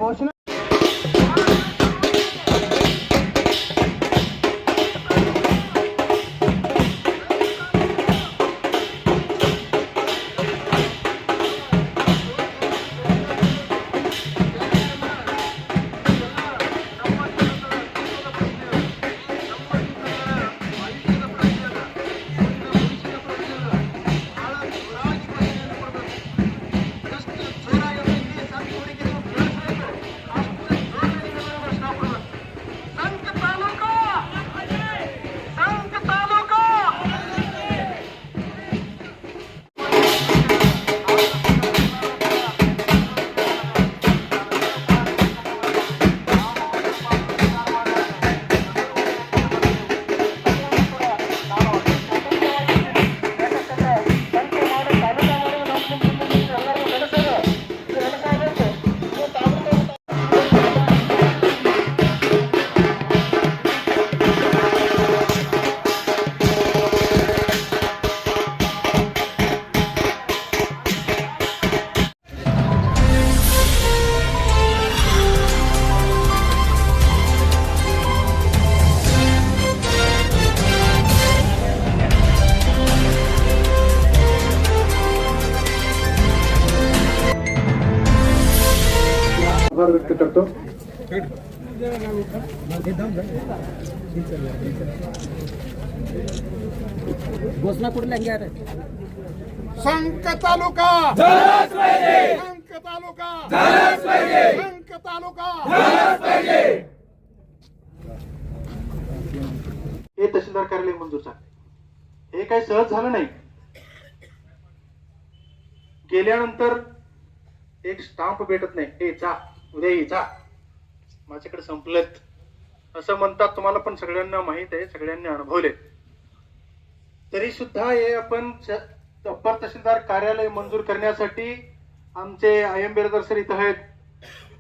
घोषणा व्यक्त करतो. घोषणा कुठल्या घ्या संक तालुका झालाच पाहिजे, संक तालुका झालाच पाहिजे, संक तालुका झालाच पाहिजे. हे तहसीलदार कार्यालय मंजूर झाले. हे काही सहज झालं नाही. गेल्यानंतर एक स्टाम्प भेटत नाही. हे जा उद्या ये जा, माझ्याकडे संपलेत असं म्हणतात. तुम्हाला पण सगळ्यांना माहित आहे, सगळ्यांनी अनुभवले. तरी सुद्धा हे आपण अप्पर तहसीलदार कार्यालय मंजूर करण्यासाठी आमचे IM बिरादर सर इथं आहेत.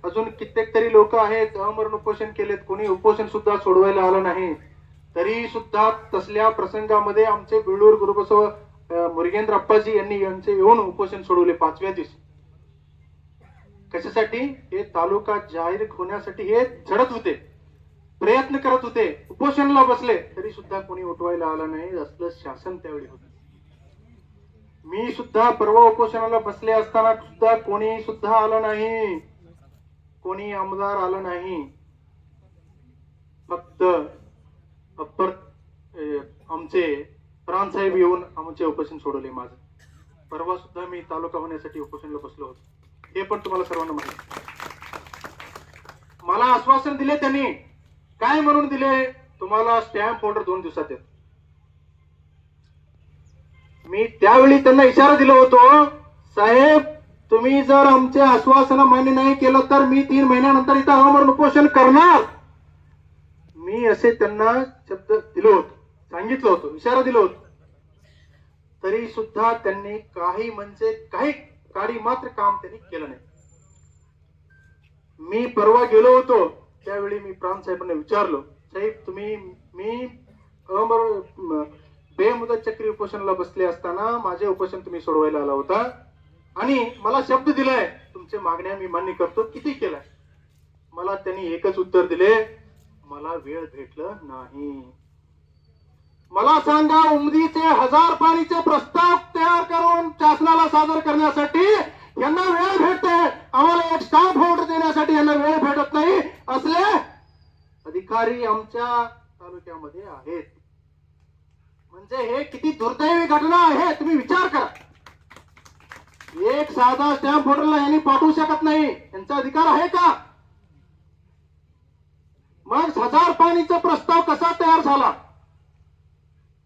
अजून कित्येक तरी लोक आहेत, अमरण उपोषण केलेत. कोणी उपोषण सुद्धा सोडवायला आलं नाही. तरी सुद्धा तसल्या प्रसंगामध्ये आमचे बिळूर गुरुबसव मुरगेंद्र अप्पाजी यांनी यांचे येऊन उपोषण सोडवले 5व्या दिवशी. कशासाठी? हे तालुका जाहीर होण्यासाठी हे झडत होते, प्रयत्न करत होते, उपोषणाला बसले. तरी सुद्धा कोणी उठवायला आलं नाही. असलं शासन त्यावेळी होतं. मी सुद्धा परवा उपोषणाला बसले असताना सुद्धा कोणी सुद्धा आलं नाही, कोणी आमदार आलं नाही. फक्त अप्पर आमचे प्राणसाहेब येऊन आमचे उपोषण सोडवले. माझं परवा सुद्धा मी तालुका होण्यासाठी उपोषणाला बसलो होतो. हे पण तुम्हाला सर्वांना माहिती. मला आश्वासन दिले त्यांनी. काय म्हणून दिले? तुम्हाला स्टॅम्प ऑर्डर 2 दिवसात देतो. मी त्यावेळी त्यांना इशारा दिला होतो, साहेब तुम्ही जर आमचे आश्वासन मान्य नाही केलं तर मी 3 महिन्यानंतर इथं आमरण उपोषण करणार. मी असे त्यांना शब्द दिलो होतो, सांगितलं होतं, इशारा दिला होता. तरी सुद्धा त्यांनी काही म्हणजे काही काडी मात्र काम त्यांनी केलं नाही. मी परवा गेलो होतो त्यावेळी मी प्राणसाहेबांना विचारलो, साहेब तुम्ही मी बेमुदत चक्री उपोषणाला बसले असताना माझे उपोषण तुम्ही सोडवायला आला होता आणि मला शब्द दिलाय तुमच्या मागण्या मी मान्य करतो. किती केलाय? मला त्यांनी एकच उत्तर दिले, मला वेळ भेटलं नाही. मला सांगा, उमदीचे 1000 पाणीचे प्रस्ताव तयार करून शासनाला सादर करण्यासाठी यांना वेळ भेटते, आम्हाला एक स्टाम्प ऑर्डर देण्यासाठी यांना वेळ भेटत नाही. असले अधिकारी आमच्या तालुक्यामध्ये आहेत. म्हणजे हे किती दुर्दैवी घटना आहे तुम्ही विचार करा. एक साधा स्टॅम्प ऑर्डरला यांनी पाठवू शकत नाही. यांचा अधिकार आहे का? मग 1000 पाणीचा प्रस्ताव कसा तयार झाला?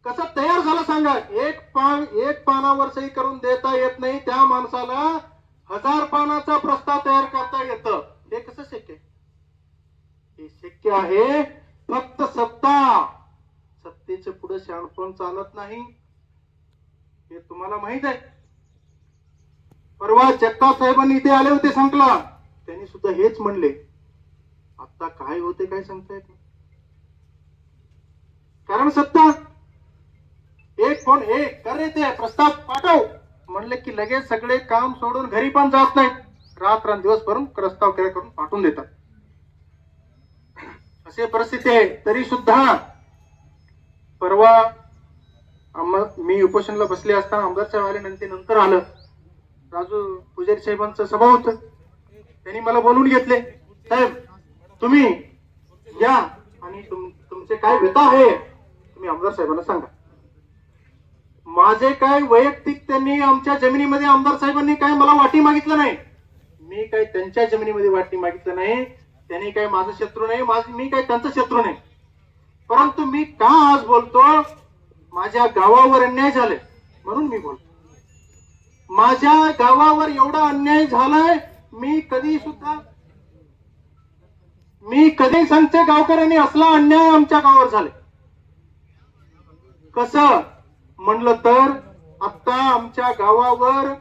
कसा तयार झाला सांगा? एक पानावर सही करून देता येत नाही त्या माणसाला 1000 पानाचा प्रस्ताव तयार करता येतं. हे कसं शक्य? हे शक्य आहे फक्त सत्ता. सत्तेच्या पुढे शहाणपण चालत नाही, हे तुम्हाला माहित आहे. परवा जगताप साहेबांनी इथे आले होते संकला, त्यांनी सुद्धा हेच म्हणले. आता काय होते काय सांगता येत नाही. कारण सत्ता. एक फोन एक करे ते प्रस्ताव पाठव म्हणले की लगेच सगळे काम सोडून घरी पण जात नाही. रात्रंदिवस भरून प्रस्ताव करून पाठवून देतात. असे परिस्थिती आहे. तरी सुद्धा परवा मी उपोषणला बसले असताना आमदार साहेब आले, नंतर आलं राजू पुजारी साहेबांचं सभा होतं. त्यांनी मला बोलून घेतले, साहेब तुम्ही या आणि तुमचे काय व्यथा आहे तुम्ही आमदार साहेबांना सांगा. माझे काय वैयक्तिक त्यांनी आमच्या जमिनीमध्ये आमदार साहेबांनी काय मला वाटी मागितलं नाही. मी काय त्यांच्या जमिनीमध्ये वाटी मागितलं नाही. त्यांनी काय माझं शत्रू नाही, मी काय त्यांचं शत्रू नाही. परंतु मी का आज बोलतो, माझ्या गावावर अन्याय झाले म्हणून मी बोलतो. माझ्या गावावर एवढा अन्याय झालाय, मी कधी सांगते गावकऱ्यांनी असला अन्याय आमच्या गावावर झाले. कसं म्हणलं तर आता आमच्या गावावर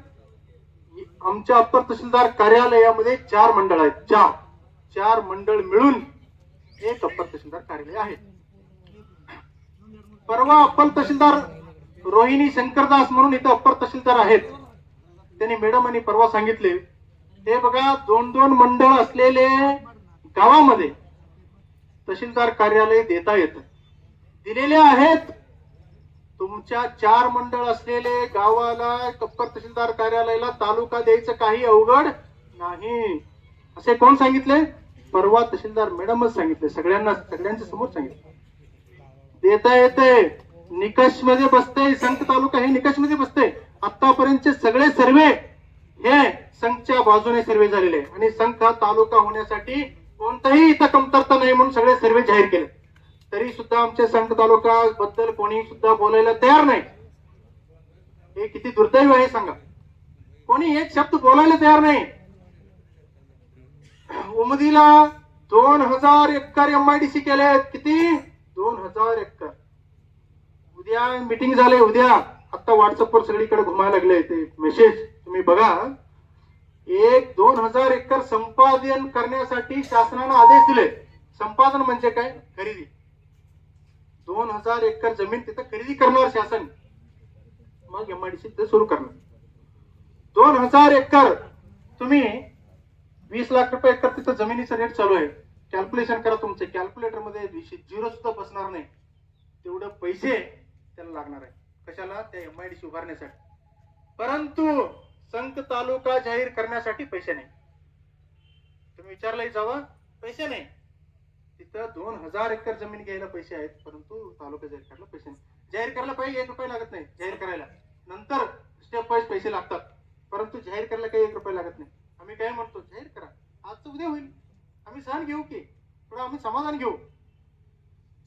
आमच्या अप्पर तहसीलदार कार्यालयामध्ये 4 मंडळ आहेत. 4 मंडळ मिळून एक अप्पर तहसीलदार कार्यालय आहे. परवा अप्पर तहसीलदार रोहिणी शंकरदास म्हणून इथं अप्पर तहसीलदार आहेत. त्यांनी मॅडम परवा सांगितले, हे बघा 2-2 मंडळ असलेले गावामध्ये तहसीलदार कार्यालय देता येतं, दिलेले आहेत. तुमच्या 4 मंडळ असलेले गावाला अप्पर तहसीलदार कार्यालयाला तालुका द्यायचं काही अवघड नाही. असे कोण सांगितले? परवा तहसीलदार मॅडमच सांगितले, सगळ्यांच्या समोर सांगितले. देता येते, निकष मध्ये बसते. संख तालुका हे निकष मध्ये बसते. आतापर्यंतचे सगळे सर्वे हे संघच्या बाजूने सर्वे झालेले आणि संघ हा तालुका होण्यासाठी कोणताही इथं कमतरता नाही म्हणून सगळे सर्वे जाहीर केले. तरी सुद्धा आमच्या संघ तालुका बद्दल कोणी सुद्धा बोलायला तयार नाही. हे किती दुर्दैव आहे सांगा. कोणी एक शब्द बोलायला तयार नाही. उमदीला 2000 एकर MIDC केले. किती? 2000 एकर. उद्या मीटिंग झाले. उद्या आता व्हॉट्सअपवर सगळीकडे घुमायला लागले ते मेसेज, तुम्ही बघा. 2000 एकर संपादन करण्यासाठी शासनाने आदेश दिले. संपादन म्हणजे काय? खरेदी. 2000 एकर जमीन तिथं खरेदी करणार शासन, मग MIDC सुरू करणार. 2000 एकर तुम्ही 20 लाख रुपये एकर तिथं जमिनीचा रेट चालू आहे. कॅल्क्युलेशन करा, तुमच्या कॅल्क्युलेटर मध्ये 0 सुद्धा बसणार नाही. तेवढे पैसे त्याला लागणार आहे. कशाला? त्या MIDC उभारण्यासाठी. परंतु संघ तालुका जाहीर करण्यासाठी पैसे नाही. तुम्ही विचारलंही जावं, पैसे नाही. तिथं 2000 एकर जमीन घ्यायला पैसे आहेत, परंतु तालुका जाहीर करायला पैसे नाही. जाहीर करायला पाहिजे 1 रुपये लागत नाही. जाहीर करायला नंतर स्टेप वाईज पैसे लागतात, परंतु जाहीर करायला काही 1 रुपये लागत नाही. आम्ही काय म्हणतो, जाहीर करा, आजचं उद्या होईल. आम्ही सहन घेऊ की थोडं, आम्ही समाधान घेऊ.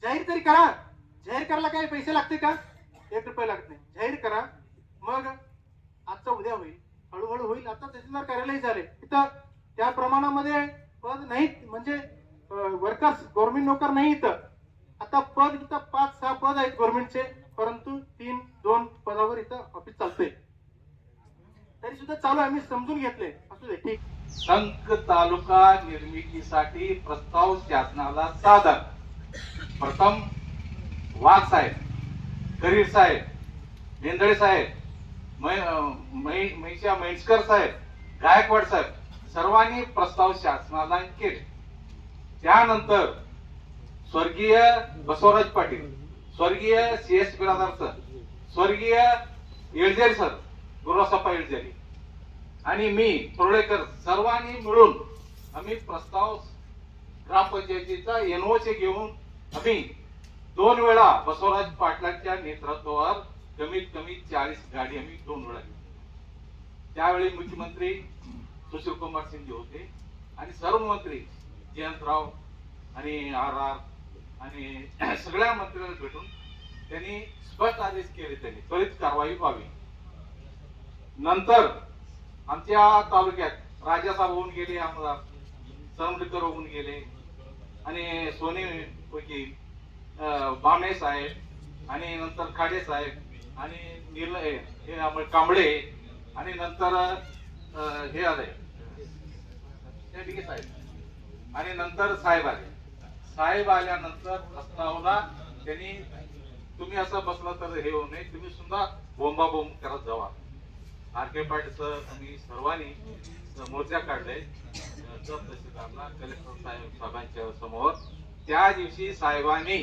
जाहीर तरी करा. जाहीर करायला काही पैसे लागते का? 1 रुपये लागत नाही. जाहीर करा, मग आजचा उद्या होईल, हळूहळू होईल. आता तहसीलदार कार्यालय झाले, तिथं त्या प्रमाणामध्ये पद नाहीत, म्हणजे वर्कर्स गव्हर्नमेंट नोकर नाही इथं. आता पद इथं 5-6 पद आहेत गव्हर्नमेंटचे, परंतु 3-2 पदावर इथं ऑफिस चालतंय. तरी सुद्धा चालू आम्ही समजून घेतले. असू दे, ठीक. संख तालुका निर्मितीसाठी प्रस्ताव शासनाला सादर. प्रथम वाघ साहेब, करीर साहेब, भेंदळे साहेब, महिषा म्हैसकर साहेब, गायकवाड साहेब सर्वांनी प्रस्ताव शासनाला केले. त्यानंतर स्वर्गीय बसवराज पाटील, स्वर्गीय CS बिरादार सर, स्वर्गीय येळजेरी सर, गुरुवासप्पा येळजेरी आणि मी तोरळेकर सर्वांनी मिळून आम्ही प्रस्ताव ग्रामपंचायतीचा NOC घेऊन आम्ही 2 वेळा बसवराज पाटलांच्या नेतृत्वावर कमीत कमी 40 गाडी आम्ही 2 वेळा घेऊ. त्यावेळी मुख्यमंत्री सुशील कुमार शिंदे होते आणि सर्व मंत्री जयंतराव आणि RR आणि सगळ्या मंत्र्यांना भेटून त्यांनी स्पष्ट आदेश केले, त्यांनी त्वरित कारवाई व्हावी. नंतर आमच्या तालुक्यात राजासाहेब होऊन गेले, आमदार सरमडीकर होऊन गेले आणि सोने वकील, बामे साहेब आणि नंतर खाडे साहेब आणि कांबळे आणि नंतर हे आले साहेब आणि नंतर साहेब आले. साहेब आल्यानंतर प्रस्तावला त्यांनी, तुम्ही असं बसलं तर हे होऊ नये, तुम्ही सुद्धा बोंबाबोंब करत जावा आर.के. पाटील सर आणि सर्वांनी मोर्चा काढलाय तहसीलदारला कलेक्टर साहेबांच्या समोर. त्या दिवशी साहेबांनी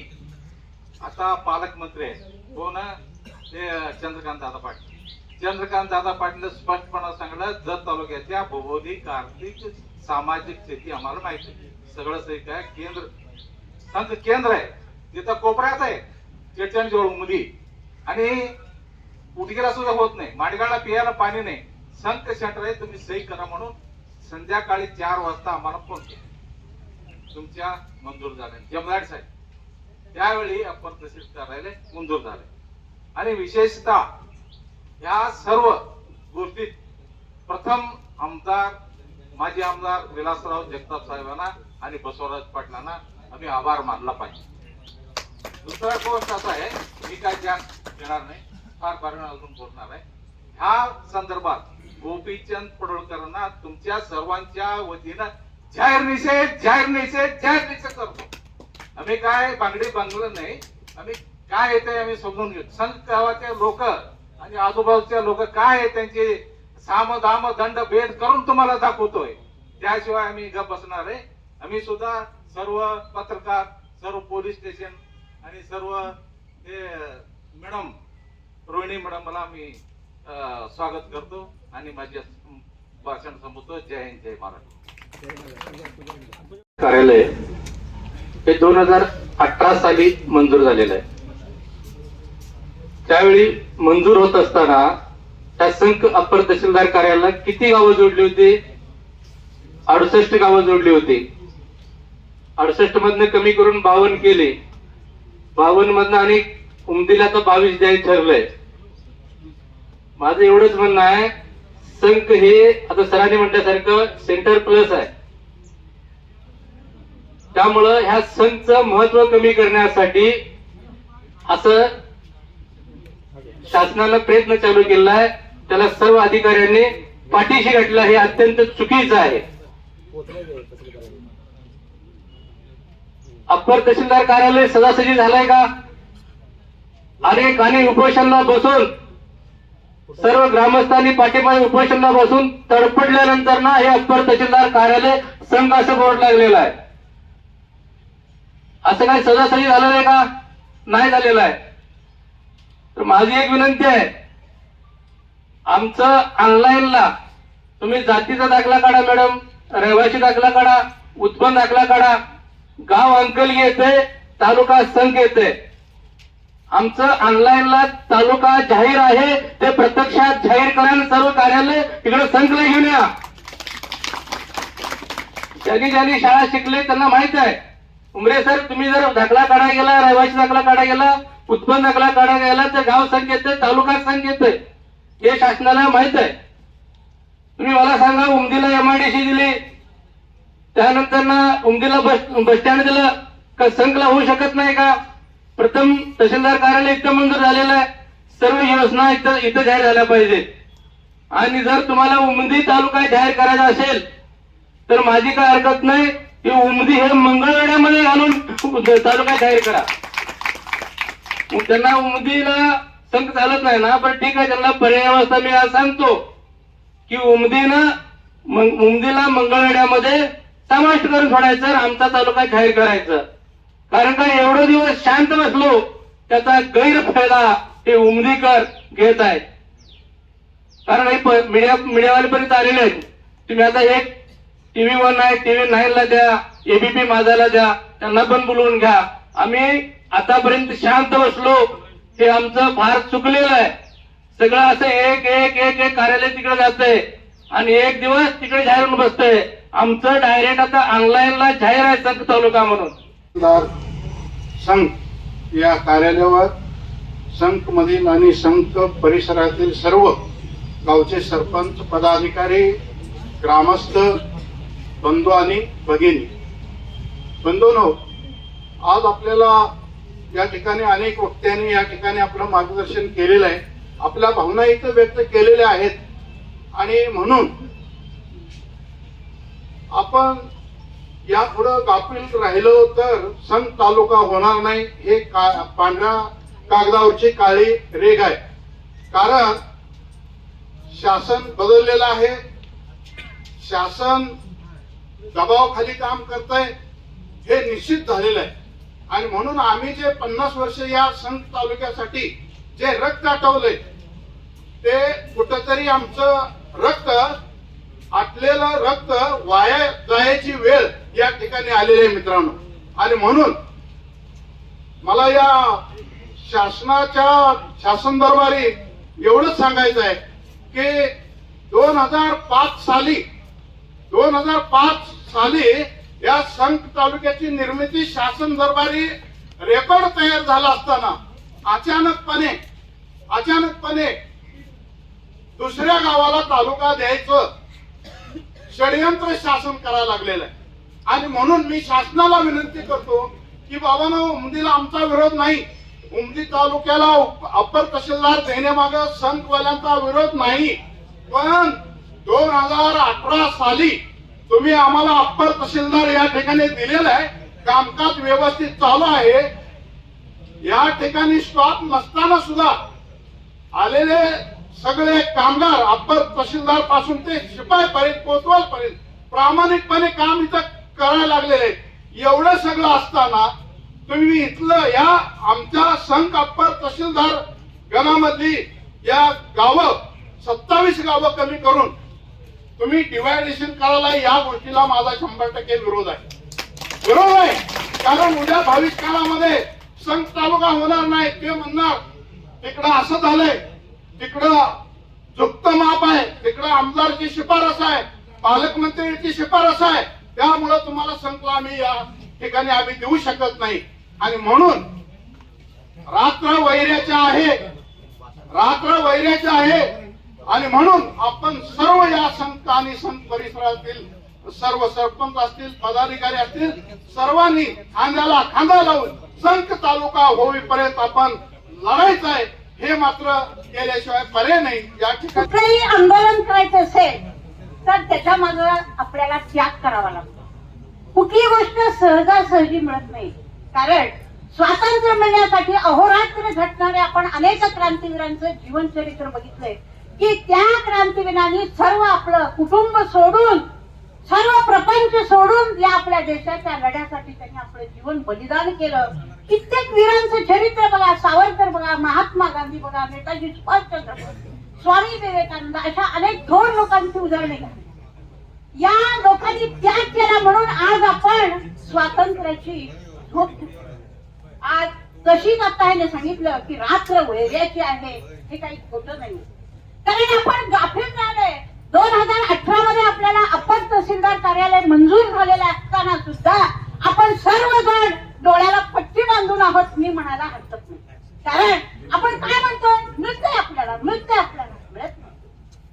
आता पालकमंत्री आहेत कोण ते चंद्रकांत दादा पाटील. चंद्रकांत दादा पाटील स्पष्टपणे सांगलं जत तालुक्याच्या भौगोलिक आर्थिक सामाजिक स्थिती आम्हाला माहिती आहे. सगळं सही काय केंद्र आहे तिथं कोपऱ्यात आहे चेटणजवळ उमदी आणि उदगीला सुद्धा होत नाही. माडगाळला पियाला पाणी नाही. संत सेंटर आहे तुम्ही सही करा म्हणून संध्याकाळी 4 वाजता आम्हाला फोन केला. तुमच्या मंजूर झाले जमलाट साहेब त्यावेळी अप्पर तहसीलदाराला मंजूर झाले. आणि विशेषतः या सर्व गोष्टीत प्रथम माजी आमदार विलासराव जगताप साहेबांना आणि बसवराज पाटलांना आम्ही आभार मानला पाहिजे. दुसरा गोष्ट असा आहे मी काय ज्ञान देणार नाही फार फार अजून बोलणार आहे. ह्या संदर्भात गोपीचंद पडोळकरांना तुमच्या सर्वांच्या वतीनं जाहीर निषेध करतो. आम्ही काय बांगडी बांधलं नाही. आम्ही काय येते आम्ही समजून घेतो. संत गावाचे लोक आणि आजूबाजूचे लोक काय आहे त्यांचे साम दाम दंड भेद करून तुम्हाला दाखवतोय. त्याशिवाय आम्ही गप बसणार आहे. आम्ही सुद्धा सर्व पत्रकार सर्व पोलीस स्टेशन आणि सर्व मॅडम रोहिणी मॅडमला आम्ही स्वागत करतो आणि माझे भाषण संपवतो. जय हिंद जय महाराष्ट्र. कार्यालय हे 2018 साली मंजूर झालेलं आहे. त्यावेळी मंजूर होत असताना त्या संख अप्पर तहसीलदार कार्यालयाला किती गावं जोडली होती? 68 गावं जोडली होती. 68 मधनं कमी करून 52 केले. 52 मधनं आणि उमदीला तर 22 द्यायचं ठरलंय. माझं एवढंच म्हणणं आहे संख हे आता सरांनी म्हटल्यासारखं सेंटर प्लस आहे. त्यामुळं ह्या संघचं महत्व कमी करण्यासाठी असं शासनानं प्रयत्न चालू केला आहे. त्याला सर्व अधिकाऱ्यांनी पाठीशी घातलं हे अत्यंत चुकीचं आहे. अप्पर तहसीलदार कार्यालय सजासजी झालंय का? अनेकांनी उपोषणला बसून सर्व ग्रामस्थांनी पाठीमागे उपोषणला बसून तडपडल्यानंतर ना हे अप्पर तहसीलदार कार्यालय संघ असं बोर्ड लागलेलं आहे. असं काही सजासजी झालं नाही का? नाही झालेलं आहे. तर माझी एक विनंती आहे आमचं ऑनलाईनला तुम्ही जातीचा दाखला काढा मॅडम, रहिवासी दाखला काढा, उत्पन्न दाखला काढा. गाव अंकल येते तालुका संघ येते. आमचं ऑनलाईनला तालुका जाहीर आहे ते प्रत्यक्षात जाहीर करा. सर्व कार्यालय तिकडे संघला घेऊन या. ज्यांनी शाळा शिकले त्यांना माहित आहे. उमरे सर तुम्ही जर दाखला काढा गेला, रहिवासी दाखला काढा गेला, उत्पन्न दाखला काढा गेला तर गाव संघ येते तालुका संघ येते हे शासनाला माहित आहे. तुम्ही मला सांगा उमदीला MIDC दिली त्यानंतर ना उमदीला बस स्टँड दिलं का संघला होऊ शकत नाही का? प्रथम तहसीलदार कार्यालय इथं मंजूर झालेलं आहे. सर्व योजना इथं जाहीर झाल्या पाहिजेत. आणि जर तुम्हाला उमदी तालुका जाहीर करायचा असेल तर माझी काय हरकत नाही की उमदी हे मंगळवेढ्यामध्ये घालून तालुका जाहीर करा. मग त्यांना उमदीला संघ चालत नाही ना, पण ठीक आहे त्यांना पर्याय व्यवस्था मी आज सांगतो की उमदीला मंगळवेढ्यामध्ये समाविष्ट करून सोडायचं, आमचा तालुका जाहीर करायचं. कारण का एवढे दिवस शांत बसलो त्याचा गैरफायदा हे उमदीकर घेत आहेत. कारण हे मीडियावालेपर्यंत आलेले आहेत. तुम्ही आता एक TV1 आहे, TV9 ला द्या, ABP माझाला द्या, त्यांना पण बोलवून घ्या. आम्ही आतापर्यंत शांत बसलो हे आमचं फार चुकलेलं आहे. सगळं असं एक कार्यालय तिकडे जातंय आणि एक दिवस तिकडे जाहीर होऊन बसतंय. आमचं डायरेक्ट आता ऑनलाईनला जाहीर आहे संघ तालुका म्हणून. संघ या कार्यालयावर संघ मधील आणि संघ परिसरातील सर्व गावचे सरपंच, पदाधिकारी, ग्रामस्थ, बंधू आणि भगिनी, बंधूंनो, आज आपल्याला या ठिकाणी अनेक वक्त्यांनी या ठिकाणी आपलं मार्गदर्शन केलेलं आहे. आपल्या भावना इथं व्यक्त केलेल्या आहेत आणि म्हणून आपण यापुढे गाफील राहिलो तर संघ तालुका होणार नाही. हे पांढऱ्या कागदावरची काळी रेघ आहे. कारण शासन बदललेलं आहे, शासन दबावाखाली काम करतंय हे निश्चित झालेलं आहे. आणि म्हणून आम्ही जे 50 वर्ष या संघ तालुक्यासाठी जे रक्त आटवलंय ते कुठंतरी आमचं रक्त आटलेलं रक्त वाया जायची वेळ या ठिकाणी आलेली आहे मित्रांनो. आणि म्हणून मला या शासन दरबारी एवढंच सांगायचं आहे की 2005 साली या संघ तालुक्याची निर्मिती शासन दरबारी रेकॉर्ड तयार झाला असताना अचानकपणे दुसऱ्या गावाला तालुका द्यायचं षडयंत्र शासन करायला लागलेलं आहे. आणि म्हणून मी शासनाला विनंती करतो की बाबांनो, उमदीला आमचा विरोध नाही, उमदी तालुक्याला अप्पर तहसीलदार देण्यामागे संघवाल्यांचा विरोध नाही, पण 2018 साली तुम्ही आम्हाला अप्पर तहसीलदार या ठिकाणी दिलेलं आहे, कामकाज व्यवस्थित चालू आहे. या ठिकाणी स्टॉप नसताना सुद्धा आलेले सगळे कामगार अप्पर तहसीलदार पासून ते शिपाईपर्यंत पोहोचवापर्यंत प्रामाणिकपणे काम इथं करायला लागलेले. एवढं सगळं असताना तुम्ही इथलं या आमच्या संघ अप्पर तहसीलदार गणामधली या गावं 27 गावं कमी करून तुम्ही डिवायडेशन करायला, या गोष्टीला माझा 100% विरोध आहे. कारण उद्या भविष्य काळामध्ये संघ तालुका होणार नाही. ते म्हणणार तिकडं असं झालंय, तिकडं झुकत माप आहे, तिकडं आमदारची शिफारस आहे, पालकमंत्र्यांची शिफारस आहे, त्यामुळे तुम्हाला संघ आम्ही या ठिकाणी आम्ही देऊ शकत नाही. आणि म्हणून रात्र वैऱ्याच्या आहे आणि म्हणून आपण सर्व या संघ आणि संघ परिसरातील सर्व सरपंच असतील, पदाधिकारी असतील, सर्वांनी खांद्याला खांदा लावून संघ तालुका होईपर्यंत आपण लढायचं आहे. हे मात्र केल्याशिवाय पर्याय नाही. या ठिकाणी कुठलंही आंदोलन करायचं असेल तर त्याच्या मागे आपल्याला त्याग करावा लागतो. कुठली गोष्ट सहजासहजी मिळत नाही. कारण स्वातंत्र्य मिळण्यासाठी अहोरात्र झटणारे आपण अनेक क्रांतीवीरांचं जीवनचरित्र बघितलंय की त्या क्रांतीवीरांनी सर्व आपलं कुटुंब सोडून, सर्व प्रपंच सोडून या आपल्या देशाच्या लढ्यासाठी त्यांनी आपलं जीवन बलिदान केलं. कित्येक वीरांचं चरित्र बघा, सावरकर बघा, महात्मा गांधी बघा, नेताजी सुभाषचंद्र बोस, स्वामी विवेकानंद, अशा अनेक थोर लोकांची उदाहरणे घ्या. या लोकांनी त्याग केला म्हणून आज आपण स्वातंत्र्याची झोप घेतो. आज तशीच आता ह्याने सांगितलं की रात्र वैऱ्याची आहे, हे काही खोटं नाही. कारण आपण गाफील झालोय. 2018 मध्ये आपल्याला अप्पर तहसीलदार कार्यालय मंजूर झालेलं असताना सुद्धा आपण सर्वजण डोळ्याला पट्टी बांधून आहोत, मी म्हणायला हरकत नाही. कारण आपण काय म्हणतो, मिळतंय आपल्याला मिळत नाही.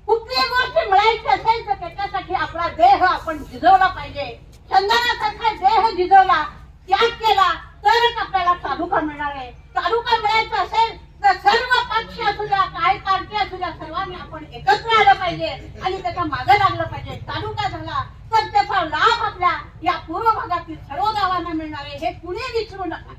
कुठलीही गोष्ट मिळायची असेल तर त्याच्यासाठी आपला देह आपण झिजवला पाहिजे. चंदनासारखा देह झिजवला, त्याग केला तरच आपल्याला तालुका मिळणार आहे. तालुका मिळायचा असेल तर सर्व पक्ष असू द्या, काय पार्टी असू द्या, सर्वांनी आपण एकत्र आलं पाहिजे आणि त्याच्या मागे लागलं पाहिजे. तालुका झाला तर त्याचा लाभ आपल्या या पूर्व भागातील सर्व गावांना मिळणार आहे, हे कुणी विसरू नका.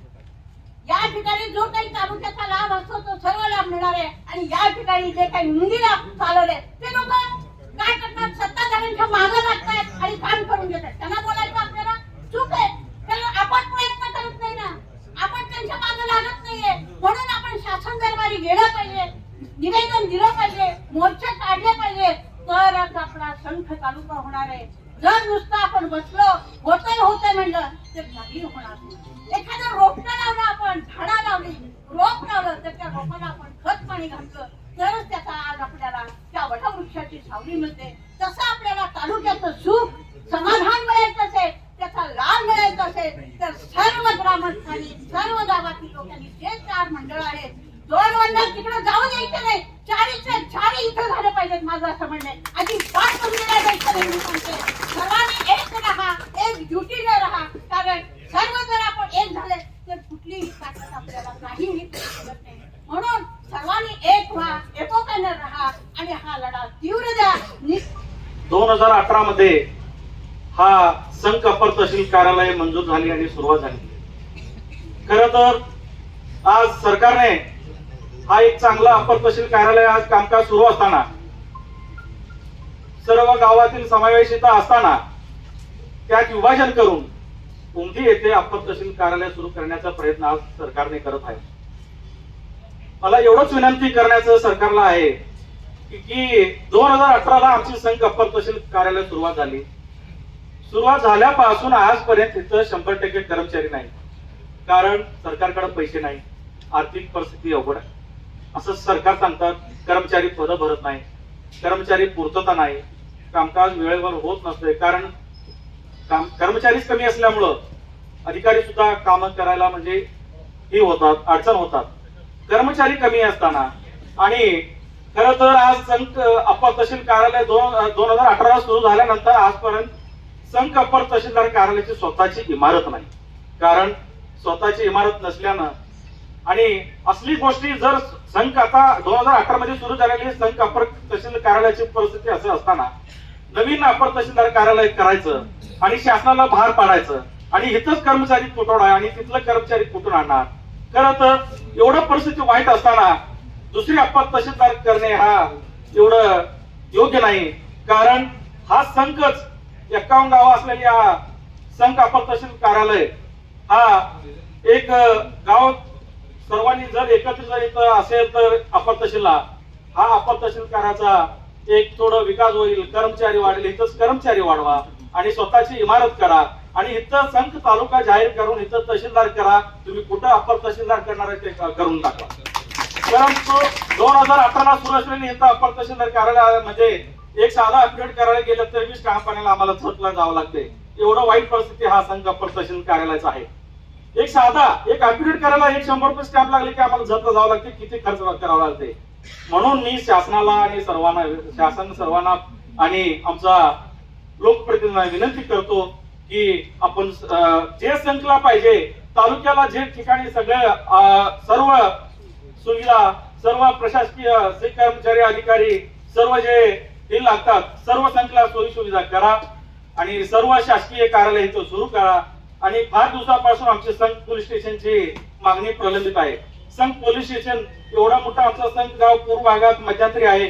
या ठिकाणी जो काही तालुक्याचा लाभ असतो तो सर्व लाभ मिळणार आहे. आणि या ठिकाणी जे काही उंदीला चालवले ते लोक काय करतात, सत्ताधाऱ्यांच्या मागे लागतात आणि काम करून घेतात. त्यांना बोलायचं आपल्याला चूक आहे. कारण आपण प्रयत्न करत नाही ना, आपण त्यांच्या मागे लागत नाहीये. म्हणून आपण शासन दरबारी गेलं पाहिजे, निवेदन दिलं पाहिजे, मोर्चे काढले पाहिजे, तरच आपला संघ तालुका होणार आहे. जर नुसतं आपण बसलो होतंय म्हणलं तर काही होणार नाही. एखादं रोपटं लावलं, आपण झाडं लावली, रोप लावलं तर त्या रोपाला आपण खत पाणी घातलं तरच त्याचा आज आपल्याला त्या वटवृक्षाची सावली मिळते. तसं आपल्याला तालुक्याचं सुख समाधान मिळायचं असेल, त्याचा लाभ मिळायचा असेल तर सर्व ग्रामस्थांनी, सर्व गावातील लोकांनी, जे 4 मंडळ आहेत, 2 मंडळ तिकडे जाऊ द्यायचे नाही, 4 इथं झाले पाहिजेत. माझं असं म्हणणं आहे. अजिबात समजून द्यायचं नाही. मी सांगते, सर्वांनी एक राहा, एकजुटीने राहा. कारण सर्व जर आपण एक झाले तर कुठलीही ताकद आपल्याला काहीही करू शकत नाही. म्हणून सर्वांनी एक व्हा, एकोप्याने राहा आणि हा लढा तीव्र द्या. 2018 मध्ये हा संघ अप्पर तहसील कार्यालय मंजूर झाली आणि सुरुवात झाली. खर तर आज सरकारने हा एक चांगला अप्पर तहसील कार्यालय आज कामकाज सुरू असताना सर्व गावातील समावेशिता असताना त्यात विभाजन करून उमदी येथे अप्पर तहसील कार्यालय सुरू करण्याचा प्रयत्न आज सरकारने करत आहे. मला एवढंच विनंती करण्याचं सरकारला आहे की 2018ला आमची संघ अप्पर तहसील कार्यालय सुरुवात झाली. सुरुवात झाल्यापासून आजपर्यंत इथं 100% कर्मचारी नाही. कारण सरकारकडे पैसे नाही, आर्थिक परिस्थिती अवघड आहे असं सरकार सांगतात. कर्मचारी पदं भरत नाही, कर्मचारी पूर्तता नाही, कामकाज वेळेवर होत नसते. कारण कर्मचारीच कमी असल्यामुळं अधिकारी सुद्धा काम करायला म्हणजे ही होतात, अडचण होतात. कर्मचारी कमी असताना आणि खरं तर आज संघ अप्पर तहसील कार्यालय 2018 सुरू झाल्यानंतर आजपर्यंत संघ अप्पर तहसीलदार कार्यालयाची स्वतःची इमारत नाही. कारण स्वतःची इमारत नसल्यानं आणि असली गोष्टी जर संघ आता 2018 मध्ये सुरू झालेली संघ अप्पर तहसील कार्यालयाची परिस्थिती असं असताना नवीन अप्पर तहसीलदार कार्यालय करायचं आणि शासनाला भार पाडायचं आणि इथंच कर्मचारी तुटवडा आहे आणि तिथलं कर्मचारी कुठून आणणार. खरं तर एवढं परिस्थिती वाईट असताना दुसरी अप्पर तहसीलदार करणे हा एवढं योग्य नाही. कारण हा संघच 51 गाव असलेली हा संघ अप्पर तहसील कार्यालय हा एक गाव सर्वांनी जर एकत्रित असेल तर अप्पर तहसीलला हा अप्पर तहसील कार्याचा एक थोडं विकास होईल, कर्मचारी वाढेल. इथंच कर्मचारी वाढवा आणि स्वतःची इमारत करा आणि इथं संघ तालुका जाहीर करून इथं तहसीलदार करा. तुम्ही कुठं अप्पर तहसीलदार करणार आहे ते करून टाका. परंतु 2018ला सुरू असलेली इथं अप्पर तहसीलदार कार्यालय म्हणजे एक साधा अपडेट करायला गेलं तर 20 टाकापाण्याला आम्हाला झटला जावं लागते. एवढं वाईट परिस्थिती हा संघ अप्पर तहसील कार्यालयाचा आहे. एक अपडेट करायला 100 रुपये स्टॅम्प लागले की आम्हाला झटला जावं लागते. किती खर्च करावा लागते. म्हणून मी शासनाला आणि सर्वांना आणि आमचा लोकप्रतिनिधींना विनंती करतो की आपण जे संघला पाहिजे तालुक्याला जे ठिकाणी सर्व सुविधा, सर्व प्रशासकीय कर्मचारी अधिकारी सर्व जे हे लागतात सर्व संघला सोयी सुविधा करा आणि सर्व शासकीय कार्यालय इथं सुरू करा. आणि फार दिवसापासून आमचे संघ पोलीस स्टेशनची मागणी प्रलंबित आहे. संघ पोलीस स्टेशन एवढा मोठा आमचा संघ गाव पूर्व भागात मध्यंतरी आहे.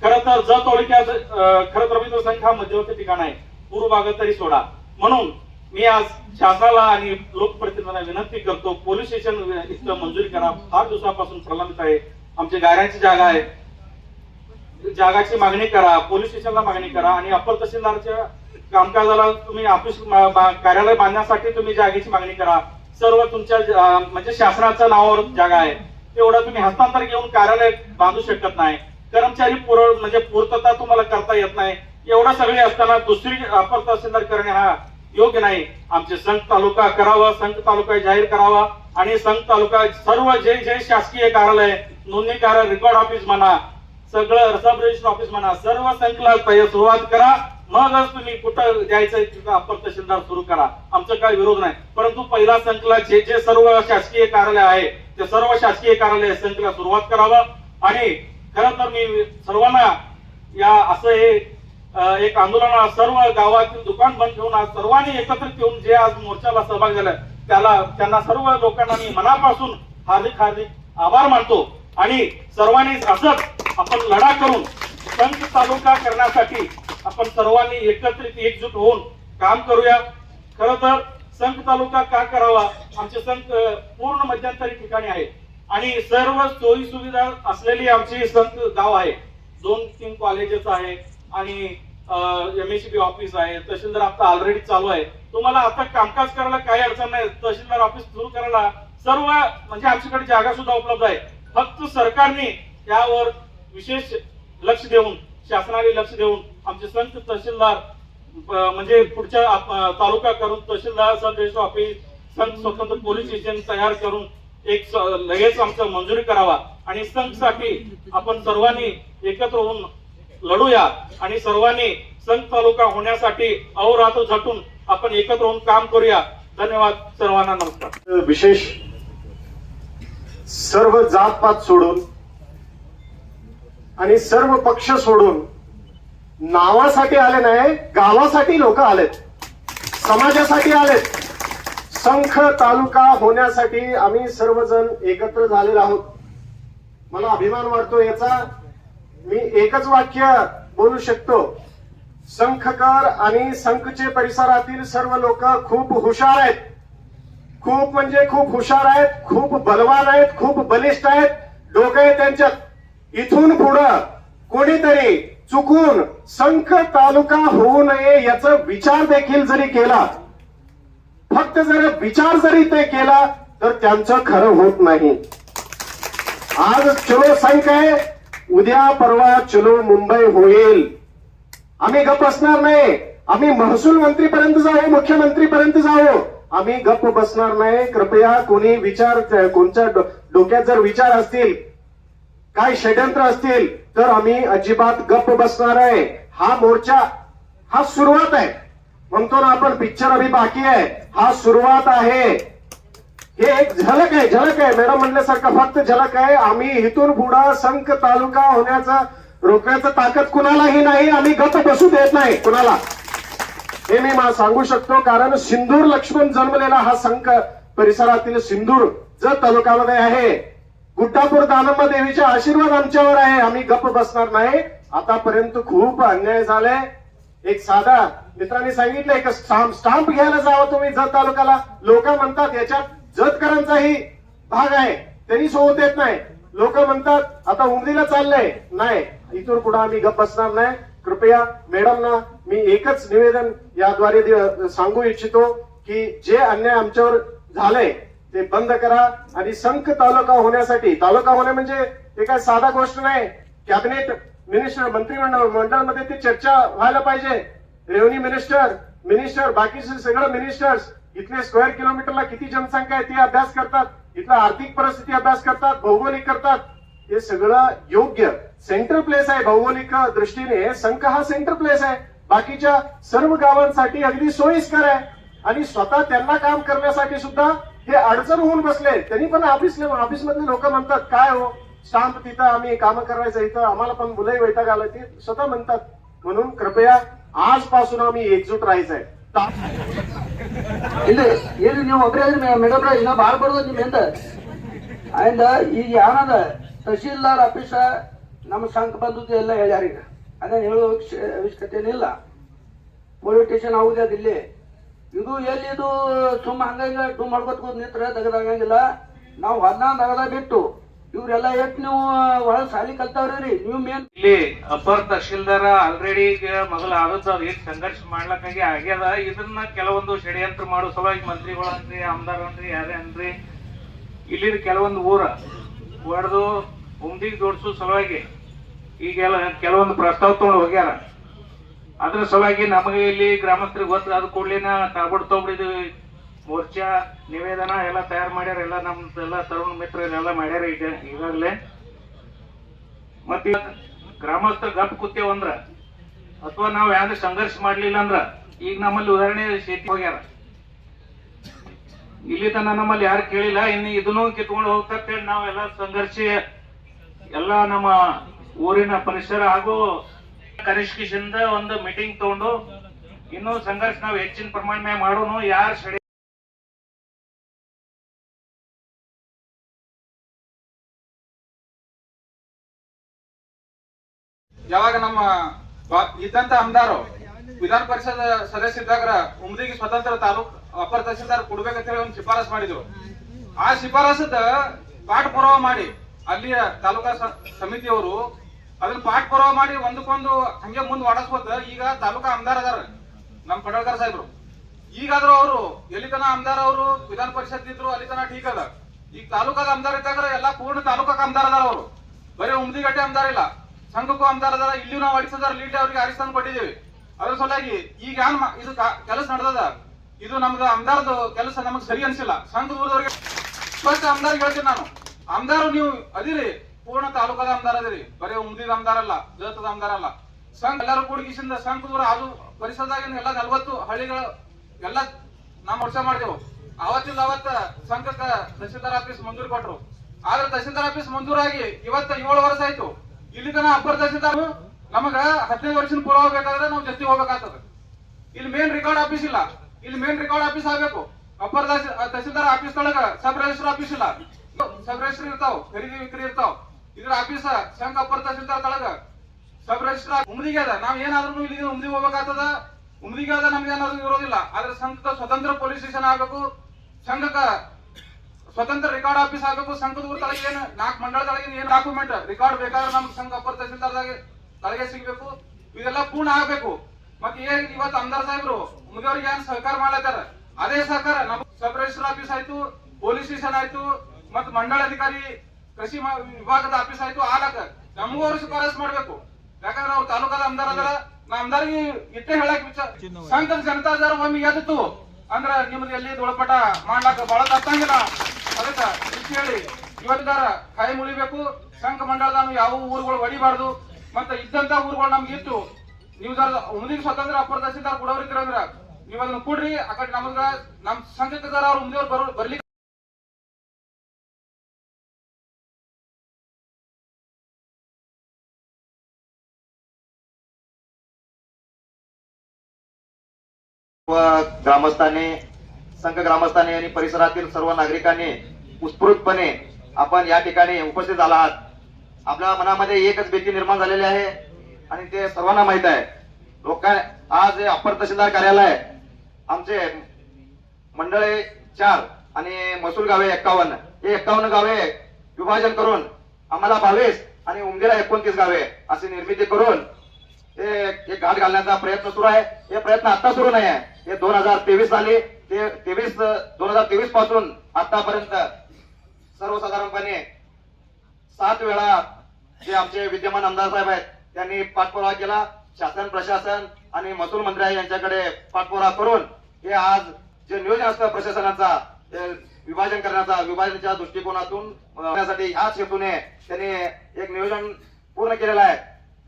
खरं तर जत तालुक्यात खरं तर रवींद्र संघ हा मध्यवर्ती ठिकाण आहे, पूर्व भागात तरी सोडा. म्हणून मी आज शासनाला आणि लोकप्रतिनिधींना विनंती करतो पोलीस स्टेशन इथं मंजुरी करा. फार दिवसापासून प्रलंबित आहे. आमची गाड्यांची जागा आहे, जागाची मागणी करा, पोलीस स्टेशनला मागणी करा आणि अप्पर तहसीलदारच्या कामकाजाला तुम्ही ऑफिस कार्यालय बांधण्यासाठी तुम्ही जागेची मागणी करा. सर्व तुमच्या म्हणजे शासनाच्या नावावर जागा आहे तेवढं तुम्ही हस्तांतर घेऊन कार्यालय बांधू शकत नाही. कर्मचारी म्हणजे पूर्तता तुम्हाला करता येत नाही. एवढं सगळे असताना दुसरी अप्पर तहसीलदार करणे हा योग्य नाही. आमचे संघ तालुका करावा, संघ तालुका जाहीर करावा आणि संघ तालुका सर्व जे शासकीय कार्यालय, नोंदणी कार्यालय, रेकॉर्ड ऑफिस म्हणा, सगळं सब रजिस्टर ऑफिस म्हणा, सर्व संघला सुरुवात करा. मगच तुम्ही कुठं द्यायचं तिथं अप्पर तहसीलदार सुरू करा. आमचा काही विरोध नाही. परंतु पहिला संघला जे सर्व शासकीय कार्यालय आहे ते सर्व शासकीय कार्यालय संघला सुरुवात करावं. आणि खरं तर मी सर्वांना या असं हे एक आंदोलन सर्व गावातील दुकान बंद ठेवून आज सर्वांनी एकत्रित येऊन जे आज मोर्चाला सहभाग झाला त्यांना सर्व लोकांना मी मनापासून हार्दिक आभार मानतो. आणि सर्वांनी असंच आपण लढा करून संघ तालुका करण्यासाठी आपण सर्वांनी एकत्रित एकजूट होऊन काम करूया. खरं तर संघ तालुका का करावा, आमचे संघ पूर्ण मध्यंतरी ठिकाणी आहे आणि सर्व सोयी सुविधा असलेली आमची संघ गाव आहे. 2-3 कॉलेजेस आहे आणि MSCB ऑफिस आहे. तहसीलदार आता ऑलरेडी चालू आहे. तुम्हाला आता कामकाज करायला काही अडचण नाही. तहसीलदार ऑफिस सुरू करायला सर्व म्हणजे आमच्याकडे जागा सुद्धा उपलब्ध आहे. फक्त सरकारने यावर विशेष लक्ष देऊन, शासनाने लक्ष देऊन आमचे संघ तहसीलदार म्हणजे पुढच्या तालुका करून तहसीलदार, सब रजिस्टर ऑफिस, संघ स्वतंत्र पोलीस स्टेशन तयार करून एक लगेच आमचं मंजुरी करावा आणि संघसाठी आपण सर्वांनी एकत्र होऊन लढूया आणि सर्वांनी संघ तालुका होण्यासाठी अहोरात्र झटून आपण एकत्र होऊन काम करूया. धन्यवाद. सर्वांना नमस्कार. विशेष सर्व जातपात सोडून आणि सर्व पक्ष सोडून नावासाठी आले नाही, गावासाठी लोक आलेत, समाजासाठी आलेत. संघ तालुका होण्यासाठी आम्ही सर्वजण एकत्र झालेलो आहोत. मला अभिमान वाटतो याचा. मी एकच वाक्य बोलू शकतो संखकर आणि संखचे परिसरातील सर्व लोक खूप हुशार आहेत, खूप म्हणजे खूप हुशार आहेत, खूप बलवान आहेत, खूप बलिष्ठ आहेत, डोकं आहे त्यांच्यात। इथून पुढं कोणीतरी चुकून संख तालुका होऊ नये याचा विचार देखील जरी केला, फक्त जर विचार जरी ते केला तर त्यांचं खरं होत नाही। आज चलो संख आहे, उद्या परवा चलो मुंबई होईल। आम्ही गप्प बसणार नाही, आम्ही महसूल मंत्रीपर्यंत जाऊ, मुख्यमंत्रीपर्यंत जाऊ, आम्ही गप्प बसणार नाही। कृपया कोणी विचार, कोणत्या डोक्यात जर विचार असतील, काय षड्यंत्र असतील तर आम्ही अजिबात गप्प बसणार आहे। हा मोर्चा हा सुरुवात आहे, म्हणतो ना आपण पिक्चर अभी बाकी आहे, हा सुरुवात आहे। हे एक झलक आहे, झलक आहे, मॅडम म्हणल्यासारखं फक्त झलक आहे। आम्ही इथून पुढे संख तालुका होण्याचा रोखण्याचं ताकद कुणालाही नाही, आम्ही गप्प बसू देत नाही कुणाला, हे मी सांगू शकतो। कारण सिंदूर लक्ष्मण जन्मलेला हा संख परिसरातील सिंदूर जत तालुक्यामध्ये आहे। गुड्डापूर दानम्मा देवीचा आशीर्वाद आमच्यावर आहे, आम्ही गप्प बसणार नाही। आतापर्यंत खूप अन्याय झालाय। एक साधा मित्रांनी सांगितलंय की स्टाम्प घ्यायला जावं तुम्ही जत तालुक्याला, लोक म्हणतात याच्यात जतकरांचाही भाग आहे, त्यांनी सोबत देत नाही। लोक म्हणतात आता उमदीला चाललंय, नाही, इथून पुढे आम्ही गप्प बसणार नाही। कृपया मॅडमना मी एकच निवेदन याद्वारे सांगू इच्छितो की जे अन्याय आमच्यावर झालंय ते बंद करा आणि संख तालुका होण्यासाठी, तालुका होणे म्हणजे ते काय साधा गोष्ट नाही, कॅबिनेट मिनिस्टर मंत्रिमंडळामध्ये ती चर्चा व्हायला पाहिजे। रेव्हन्यू मिनिस्टर बाकीचे सगळं मिनिस्टर्स इथले स्क्वेअर किलोमीटरला किती जनसंख्या आहे ते अभ्यास करतात, इथला आर्थिक परिस्थिती अभ्यास करतात, भौगोलिक करतात, हे सगळं योग्य सेंटर प्लेस आहे। भौगोलिक दृष्टीने संख हा सेंटर प्लेस आहे, बाकीच्या सर्व गावांसाठी अगदी सोयीस्कर आहे आणि स्वतः त्यांना काम करण्यासाठी सुद्धा हे अडचण होऊन बसले। त्यांनी पण ऑफिसमधले लोक म्हणतात काय हो स्टाम्प तिथं आम्ही काम करायचं, इथं आम्हाला पण मुलंही वैताग आलं, ते स्वतः म्हणतात। म्हणून कृपया आजपासून आम्ही एकजूट राहायचंय। ಇಲ್ಲಿ ಏನು ನೀವು ಒಬ್ಬರೇ ಮೇಡಮ್ ಇನ್ನ ಬಾಳ್ ಬರೋದು ನಿಮ್ಮಿಂದ ಅಂಡ್ ಈಗ ಯಾನದ ತಹಶೀಲ್ದಾರ್ ಆಫೀಸ ನಮ್ಮ ಸಂಘ ಬಂದದ್ದು ಎಲ್ಲ ಹೇಳ್ಯಾರ, ಈಗ ಅದನ್ನ ಹೇಳುವ ಅವಶ್ಯಕತೆ ಏನಿಲ್ಲ। ಪೊಲೀಸ್ ಸ್ಟೇಷನ್ ಆಗುದೇ ಅದಿಲ್ಲಿ, ಇದು ಎಲ್ಲಿದು ಸುಮ್ಮ ಹಂಗಾಗಿ ಡು ಮಾಡ್ಕೊತ ನಿಂತ್ರೆ ತೆಗೆದಾಗಂಗಿಲ್ಲ। ನಾವು 11 ಅಗದ ಬಿಟ್ಟು ಇವ್ರೆಲ್ಲ ಎಷ್ಟು ನೀವು ಒಳಗೆ ಸಾಲಿ ಕಲ್ತಾವ್ರಿ, ನೀವು ಮೇನ್ ಇಲ್ಲಿ ಅಪರ್ ತಹಶೀಲ್ದಾರ ಆಲ್ರೆಡಿ ಈಗ ಮೊದಲ ಆದದ್ದು ಅದು ಏನ್ ಸಂಘರ್ಷ ಮಾಡ್ಲಕ್ಕಾಗಿ ಆಗ್ಯದ। ಇದನ್ನ ಕೆಲವೊಂದು ಷಡ್ಯಂತ್ರ ಮಾಡೋ ಸಲುವಾಗಿ ಮಂತ್ರಿಗಳು ಅನ್ರಿ, ಆಮದಾರ ಅನ್ರಿ, ಯಾರೇ ಅನ್ರಿ, ಇಲ್ಲಿ ಕೆಲವೊಂದು ಊರ ಹೊಡೆದು ಉಮ್ದಿಗೆ ಜೋಡಿಸೋ ಸಲುವಾಗಿ ಈಗೆಲ್ಲ ಕೆಲವೊಂದು ಪ್ರಸ್ತಾವ ತಗೊಂಡು ಹೋಗ್ಯಾರ। ಅದ್ರ ಸಲುವಾಗಿ ನಮಗೆ ಇಲ್ಲಿ ಗ್ರಾಮಸ್ಥರಿಗೆ ಗೊತ್ತಾದ ಕೂಡಲಿನ ತಾಬಡ್ತೊಬ್ಡಿದ್ವಿ ಮೋರ್ಚಾ ನಿವೇದನ ಎಲ್ಲ ತಯಾರು ಮಾಡ್ಯಾರ, ಎಲ್ಲ ನಮ್ದೆಲ್ಲ ತರುಣ ಮಿತ್ರರೆಲ್ಲ ಮಾಡ್ಯಾರ ಈಗಾಗಲೇ। ಮತ್ತೆ ಗ್ರಾಮಸ್ಥರು ಗಪ್ ಕೂತೇವಂದ್ರ ಅಥವಾ ನಾವ್ ಯಾವ್ದು ಸಂಘರ್ಷ ಮಾಡ್ಲಿಲ್ಲ ಅಂದ್ರ ಈಗ ನಮ್ಮಲ್ಲಿ ಉದಾಹರಣೆ ಶೇತಿ ಹೋಗ್ಯಾರ, ಇಲ್ಲಿ ತನ ನಮ್ಮಲ್ಲಿ ಯಾರು ಕೇಳಿಲ್ಲ, ಇನ್ನು ಇದನ್ನು ಕಿತ್ಕೊಂಡು ಹೋಗ್ತೇಳಿ ನಾವೆಲ್ಲ ಸಂಘರ್ಷ ಎಲ್ಲ ನಮ್ಮ ಊರಿನ ಪರಿಸರ ಹಾಗೂ ಕನಿಷ್ಕಿಸಿಂದ ಒಂದು ಮೀಟಿಂಗ್ ತಗೊಂಡು ಇನ್ನೂ ಸಂಘರ್ಷ ನಾವು ಹೆಚ್ಚಿನ ಪ್ರಮಾಣ ಮಾಡೋನು ಯಾರು ಯಾವಾಗ ನಮ್ಮ ಇದ್ದಂತ ಆಮದಾರು ವಿಧಾನ ಪರಿಷತ್ ಸದಸ್ಯ ಇದ್ದಾಗ ಉಮ್ದಿಗೆ ಸ್ವತಂತ್ರ ತಾಲೂಕ್ ಅಪರ ತಹಸೀಲ್ದಾರ್ ಕೊಡ್ಬೇಕಂತ ಹೇಳಿ ಒಂದು ಶಿಫಾರಸ್ ಮಾಡಿದ್ರು। ಆ ಶಿಫಾರಸದ ಪಾಠ ಪುರಾವ ಮಾಡಿ ಅಲ್ಲಿಯ ತಾಲೂಕಾ ಸಮಿತಿಯವರು ಅದನ್ನ ಪಾಠ ಪುರಾವ ಮಾಡಿ ಒಂದಕ್ಕೊಂದು ಹಂಗೆ ಮುಂದೆ ವಾಡಿಸ್ಕೋತ ಈಗ ತಾಲೂಕಾ ಆಮದಾರ್ ಅದಾರ ನಮ್ ಪಡಳ್ಕರ್ ಸಾಹೇಬ್ರು। ಈಗಾದ್ರೂ ಅವರು ಎಲ್ಲಿ ತನ ಆಮದಾರ್ ಅವರು ವಿಧಾನ ಪರಿಷತ್ ಇದ್ರು ಅಲ್ಲಿ ತನ ಠೀಕ್ ಅದ, ಈಗ ತಾಲೂಕಾದ ಆಮದಾರ್ ಇದ್ದಾಗ ಎಲ್ಲಾ ಪೂರ್ಣ ತಾಲೂಕಾಕ ಆಮದಾರ್ ಅದಾರ ಅವರು, ಬರೀ ಉಮ್ದಿಗಟ್ಟೆ ಆಮದಾರ್ ಇಲ್ಲ, ಸಂಘಕ್ಕೂ ಆಮದಾರ್ ಅದಾರ, ಇಲ್ಲಿ ನಾವು ಅಡಿಸದಾರ ಲೀಡ್ ಅವ್ರಿಗೆ ಆರಿಸ್ತಾನ ಕೊಟ್ಟಿದ್ದೇವೆ। ಅದ್ರ ಸಲುವಾಗಿ ಈಗ ಏನ್ ಇದು ಕೆಲಸ ನಡೆದದ, ಇದು ನಮ್ದು ಆಮದಾರ್ದು ಕೆಲಸ ನಮಗ್ ಸರಿ ಅನ್ಸಿಲ್ಲ। ಸಂಘ ಊರದವ್ರಿಗೆ ಫಸ್ಟ್ ಆಮದಾರ್ಗೆ ಹೇಳ್ತೀನಿ ನಾನು, ಆಮದಾರು ನೀವು ಅದಿರಿ, ಪೂರ್ಣ ತಾಲೂಕಾದ ಆಮದಾರ್ ಅದಿರಿ, ಬರೀ ಉಮ್ದಿದ ಆಮದಾರ ಅಲ್ಲ, ಜತದ ಆಮದಾರ ಅಲ್ಲ। ಸಂಘ ಎಲ್ಲರೂ ಕೂಡಿಸಿಂದ ಸಂಘದೂರ ಅದು ಪರಿಸರದಾಗಿನ ಎಲ್ಲ 40 ಹಳ್ಳಿಗಳು ಎಲ್ಲ ನಾವು ವರ್ಷ ಮಾಡಿದೆವು। ಅವತ್ತಿಂದ ಅವತ್ತ ಸಂಘಕ್ಕ ತಹಸೀಲ್ದಾರ್ ಆಫೀಸ್ ಮಂಜೂರು ಕೊಟ್ರು, ಆದ್ರೆ ತಹಸೀಲ್ದಾರ್ ಆಫೀಸ್ ಮಂಜೂರಾಗಿ ಇವತ್ತ 7 ವರ್ಷ ಆಯ್ತು। ಇಲ್ಲಿ ತನ ಅಪ್ಪರ್ ತಹಸೀಲ್ದಾರ್ ನಮಗ 15 ವರ್ಷದ ಪೂರ್ವ ಹೋಗ್ಬೇಕಾದ್ರೆ ನಾವು ಜೊತೆ ಹೋಗ್ಬೇಕಾಗ್ತದೆ। ಇಲ್ಲಿ ಮೇನ್ ರೆಕಾರ್ಡ್ ಆಫೀಸ್ ಇಲ್ಲ, ಇಲ್ಲಿ ಮೇನ್ ರೆಕಾರ್ಡ್ ಆಫೀಸ್ ಆಗ್ಬೇಕು। ಅಪ್ಪರ್ ತಹಸೀಲ್ದಾರ್ ಆಫೀಸ್ ಒಳಗ ಸಬ್ ರಿಜಿಸ್ಟರ್ ಆಫೀಸ್ ಇಲ್ಲ, ಸಬ್ ರಿಜಿಸ್ಟರ್ ಇರ್ತಾವ, ಖರೀದಿ ವಿಕ್ರಿ ಇರ್ತಾವ, ಇದ್ರ ಆಫೀಸ್ ಸಂಘ ಅಪ್ಪರ್ ತಹಸೀಲ್ದಾರ್ ತಳಗ ಸಬ್ ರಿಜಿಸ್ಟ್ರಾರ್ ಉಮ್ದಿಗೆ ಅದ ನಾವ್ ಏನಾದ್ರೂ ಇಲ್ಲಿ ಉಮ್ದಿ ಹೋಗ್ಬೇಕಾಗ್ತದ. ಉಮ್ದಿಗೆ ಅದ ನಮ್ಗೆ ಏನಾದ್ರೂ ಇರೋದಿಲ್ಲ. ಆದ್ರೆ ಸಂಘದ ಸ್ವತಂತ್ರ ಪೊಲೀಸ್ ಸ್ಟೇಷನ್ ಆಗ್ಬೇಕು, ಸಂಘಕ್ಕ ಸ್ವತಂತ್ರ ರೆಕಾರ್ಡ್ ಆಫೀಸ್ ಆಗ್ಬೇಕು. ಸಂಘದ ಊರ್ ತಳಗೆ ಏನು 4 ಮಂಡಳದೊಳಗೆ ಏನು ಡಾಕ್ಯುಮೆಂಟ್ ರೆಕಾರ್ಡ್ ಬೇಕಾದ್ರೆ ನಮ್ಗೆ ಸಂಘ ಅಪ್ಪರ್ ತಹಸೀಲ್ದಾರ್ದಾಗ ತಳಗೆ ಸಿಗ್ಬೇಕು. ಇದೆಲ್ಲ ಪೂರ್ಣ ಆಗ್ಬೇಕು. ಮತ್ತೆ ಏನ್ ಇವತ್ತು ಆಮದಾರ್ ಸಾಹೇಬ್ರು ಉಮ್ದಿಯವ್ರಿಗೆ ಏನ್ ಸಹಕಾರ ಮಾಡ್ಲತ್ತಾರ, ಅದೇ ಸಹಕಾರ ನಮ್ ಸಬ್ ರಿಜಿಸ್ಟರ್ ಆಫೀಸ್ ಆಯ್ತು, ಪೊಲೀಸ್ ಸ್ಟೇಷನ್ ಆಯ್ತು, ಮತ್ ಮಂಡಳ ಅಧಿಕಾರಿ ಕೃಷಿ ವಿಭಾಗದ ಆಫೀಸ್ ಆಯ್ತು, ಆಲಕ ನಮಗೂ ಅವ್ರು ಶಿಫಾರಸ್ ಮಾಡ್ಬೇಕು. ಯಾಕಂದ್ರೆ ಅವ್ರು ತಾಲೂಕಾದ ಆಮದಾರ್ ಅದರ. ನಾ ಆಮದಾರಿಗೆ ಇಟ್ಟೆ ಹೇಳಕ್ ಸಂಘದ ಜನತಾದಾರ ಒಮ್ಮೆ ಎದ್ದು ಅಂದ್ರ ನಿಮ್ದು ಎಲ್ಲಿ ದೊಳಪಟ ಮಾಡ್ಲಾಕ ಬಹಳ ತಪ್ಪಂಗಿಲ್ಲ. ಅದಕ್ಕ ಇಷ್ಟು ಹೇಳಿ ಇವತ್ತಾರ ಕೈ ಮುಳಿಬೇಕು. ಸಂಘ ಮಂಡಳದ ಯಾವ ಊರುಗಳು ಹೊಡಿಬಾರ್ದು. ಮತ್ತೆ ಇದ್ದಂತ ಊರುಗಳು ನಮ್ಗೆ ಇತ್ತು. ನೀವು ಉಮ್ದಿಗೆ ಸ್ವತಂತ್ರ ಅಪ್ಪರ್ ತಹಸೀಲ್ದಾರ್ ಕೊಡೋರಿದ್ರ ಅಂದ್ರ ನೀವ್ ಅದನ್ನ ಕೊಡ್ರಿ. ಆ ಕಡೆ ನಮಗ ನಮ್ ಸಂಘಕ್ಕೆ ಅವ್ರು ಉಮ್ದಿಯವ್ರು ಬರ್ಲಿಕ್ಕೆ ग्रामस्थांनी, संघ ग्रामस्थांनी आणि परिसरातील सर्व नागरिकांनी उत्स्फूर्तपणे आपण या ठिकाणी उपस्थित झाला आहात. आपल्या मनामध्ये एकच भीती निर्माण झालेली आहे आणि ते सर्वांना माहित आहे. आज अप्पर तहसीलदार कार्यालय आमचे मंडळे 4 आणि महसूल गावे 51 हे 51 गावे विभाजन करून आम्हाला 22 आणि उमदीला 29 गावे अशी निर्मिती करून हे घाट घालण्याचा प्रयत्न सुरू आहे. हे प्रयत्न आता सुरू नाही आहे. हे 2023 साली ते 2023 पासून आतापर्यंत सर्वसाधारणपणे 7 वेळा जे आमचे विद्यमान आमदार साहेब आहेत त्यांनी पाठपुरावा केला. शासन, प्रशासन आणि महसूल मंत्री यांच्याकडे पाठपुरावा करून हे आज जे नियोजन असतं प्रशासनाचा विभाजन करण्याचा, विभाजनाच्या दृष्टिकोनातून करण्यासाठी याच हेतूने त्यांनी एक नियोजन पूर्ण केलेलं आहे.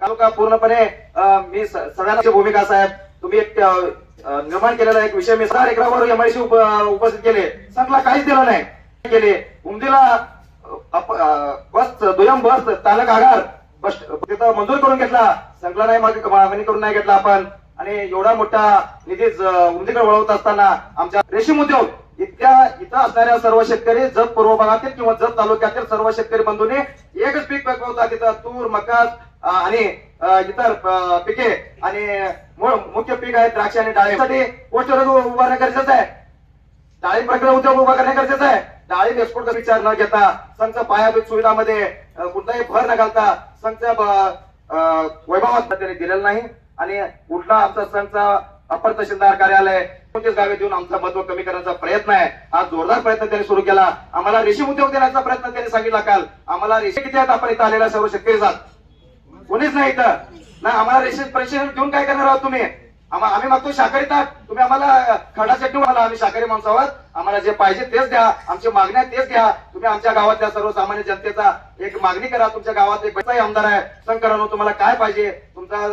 तालुका पूर्णपणे मी सगळ्यांची भूमिका साहेब तुम्ही एक निर्माण केलेला एक विषय मी 6 एकरावर एमआयसी उपस्थित केले. संघला काहीच दिलं नाही केले. उमदीला बस दुय्यम बस तालक आगार बस तिथं मंजूर करून घेतला. संघला नाही मागणी करून नाही घेतला आपण. आणि एवढा मोठा निधी उमदीकडे वळवत असताना आमच्या रेशीम उद्योग इथं असणाऱ्या सर्व शेतकरी जत पूर्व भागातील किंवा जत तालुक्यातील सर्व शेतकरी बंधूंनी एकच पीक पिकवता. तिथं तूर, मका आणि इतर पिके आणि मुख्य पीक आहे द्राक्ष आणि डाळिंबासाठी पोस्टर उभारणे गरजेचं आहे. डाळिंब प्रक्रिया उद्योग उभा करणे गरजेचं आहे. डाळिंब एक्सपोर्टचा विचार न घेता संघ पायाभूत सुविधामध्ये कुठलाही भर न घालता संघच्या वैभवात त्यांनी दिलेलं नाही. आणि कुठला आमचा संघचा अप्पर तहसीलदार कार्यालय 29 गावे देऊन आमचा महत्व कमी करण्याचा प्रयत्न आहे. आज जोरदार प्रयत्न त्यांनी सुरू केला. आम्हाला रेशीम उद्योग देण्याचा प्रयत्न त्यांनी सांगितला. काल आम्हाला रेशीम किती आहेत आपण इथं आलेल्या सर्व शेतकरी जात कोणीच नाही इथं ना. आम्हाला रेशीम प्रशिक्षण घेऊन काय करणार आहोत तुम्ही? आम्ही मागतो शाकाहारी ताट. तुम्ही आम्हाला खडा चटणी मला आम्ही शाकाहारी माणसं आहोत. आम्हाला जे पाहिजे तेच द्या. आमची मागण्या तेच द्या. तुम्ही आमच्या गावातल्या सर्वसामान्य जनतेचा एक मागणी करा. तुमच्या गावात एक बचाई आमदार आहे. संघकरांनो तुम्हाला काय पाहिजे? तुमचा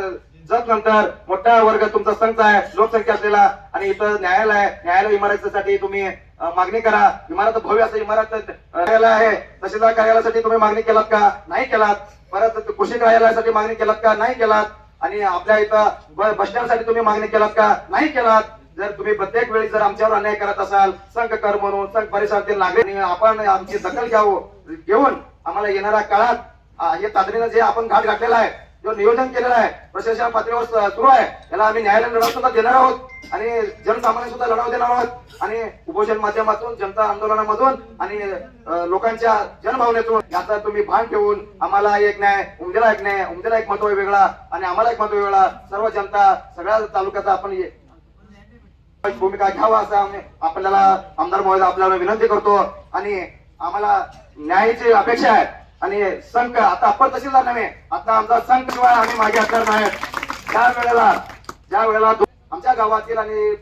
जत नंतर मोठा वर्ग तुमचा संघ आहे लोकसंख्या असलेला आणि इथं न्यायालय इमारतीसाठी तुम्ही मागणी करा. इमारत भव्य असं इमारत कार्यालय आहे. तहसीलदार कार्यालयासाठी तुम्ही मागणी केलात का? नाही केलात. परत कृषी कार्यालयासाठी मागणी केलात का? नाही केलात. आणि आपल्या इथं बस स्टँडसाठी तुम्ही मागणी केलात का? नाही केलात. जर तुम्ही प्रत्येक वेळी जर आमच्यावर अन्याय करत असाल संघकर म्हणून संघ परिसरातील नागरिक आपण आमची दखल घेऊन आम्हाला येणाऱ्या काळात हे तातडीनं जे आपण घाट घातलेला आहे जो नियोजन केलेलं आहे प्रशासन पातळीवर सुरू आहे त्याला आम्ही न्यायालयीन लढा सुद्धा देणार आहोत आणि जनसामान्य सुद्धा लढा देणार आहोत आणि उपोषण माध्यमातून जनता आंदोलनामधून आणि लोकांच्या जनभावनेतून याचा तुम्ही भान ठेवून आम्हाला एक न्याय उमदीला एक न्याय उमदीला एक महत्व वेगळा आणि आम्हाला एक महत्व वेगळा सर्व जनता सगळ्या तालुक्याचा आपण भूमिका घ्यावा असं आम्ही आपल्याला आमदार महोदय आपल्याला विनंती करतो आणि आम्हाला न्यायाची अपेक्षा आहे आणि संघ आता अप्पर तहसीलदार नव्हे आता आमचा संघ शिवाय आम्ही मागे हटणार नाही. ज्या वेळेला आमच्या गावातील आणि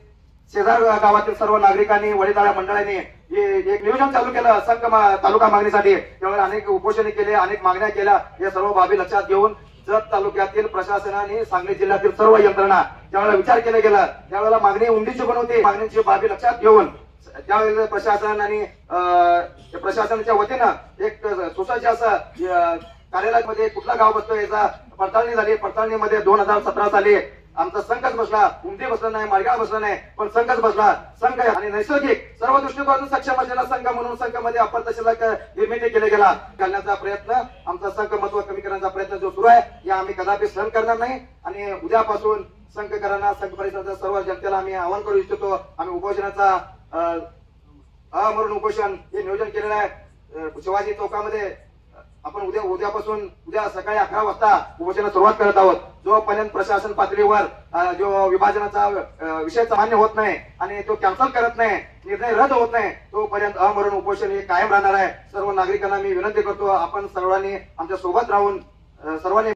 शेजार गावातील सर्व नागरिकांनी वडीलधाऱ्या मंडळांनी एक नियोजन चालू केलं संघ तालुका मागणीसाठी त्यावेळेला अनेक उपोषणे केले अनेक मागण्या केल्या या सर्व बाबी लक्षात घेऊन जत तालुक्यातील प्रशासनाने सांगली जिल्ह्यातील सर्व यंत्रणा ज्यावेळेला विचार केला गेला त्यावेळेला मागणी उमदीची पण होती. मागणीची बाबी लक्षात घेऊन त्यावेळेला प्रशासन आणि प्रशासनाच्या वतीनं एक सोसायटी असं कार्यालयामध्ये कुठला गाव बसतो याचा पडताळणी झाली. पडताळणीमध्ये 2017 साली आमचा संघच बसला, उमदी बसला नाही, माळगाव बसला नाही, पण संघच बसला. संघ आणि नैसर्गिक सर्व दृष्टिकोनातून सक्षम असलेला संघ म्हणून संघामध्ये अपर तहसीलदार निर्मिती केला गेला. घालण्याचा प्रयत्न, आमचा संघ महत्व कमी करण्याचा प्रयत्न जो सुरू आहे, या आम्ही कदापि सहन करणार नाही. आणि उद्यापासून संघकरांना, संघ परिसराच्या सर्व जनतेला आम्ही आवाहन करू इच्छितो. आम्ही उपोषणाचा अमरण उपोषण हे नियोजन केलेलं आहे. शिवाजी चौकामध्ये आपण उद्या सकाळी 11 वाजता उपोषणाला सुरुवात करत आहोत. जोपर्यंत प्रशासन पातळीवर जो विभाजनाचा विषय मान्य होत नाही आणि तो कॅन्सल करत नाही, निर्णय रद्द होत नाही, तोपर्यंत अमरण उपोषण हे कायम राहणार आहे. सर्व नागरिकांना मी विनंती करतो, आपण सर्वांनी आमच्या सोबत राहून सर्वांनी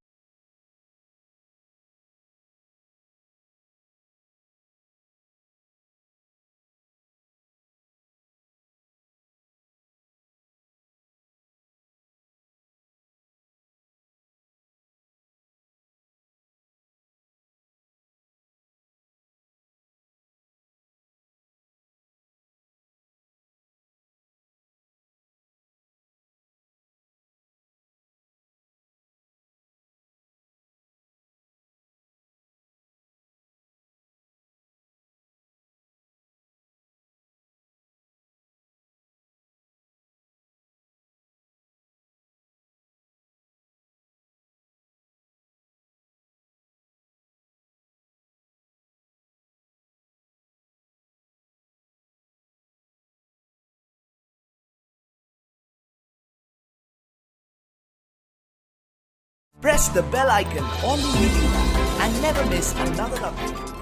Press the bell icon on the video and never miss another update.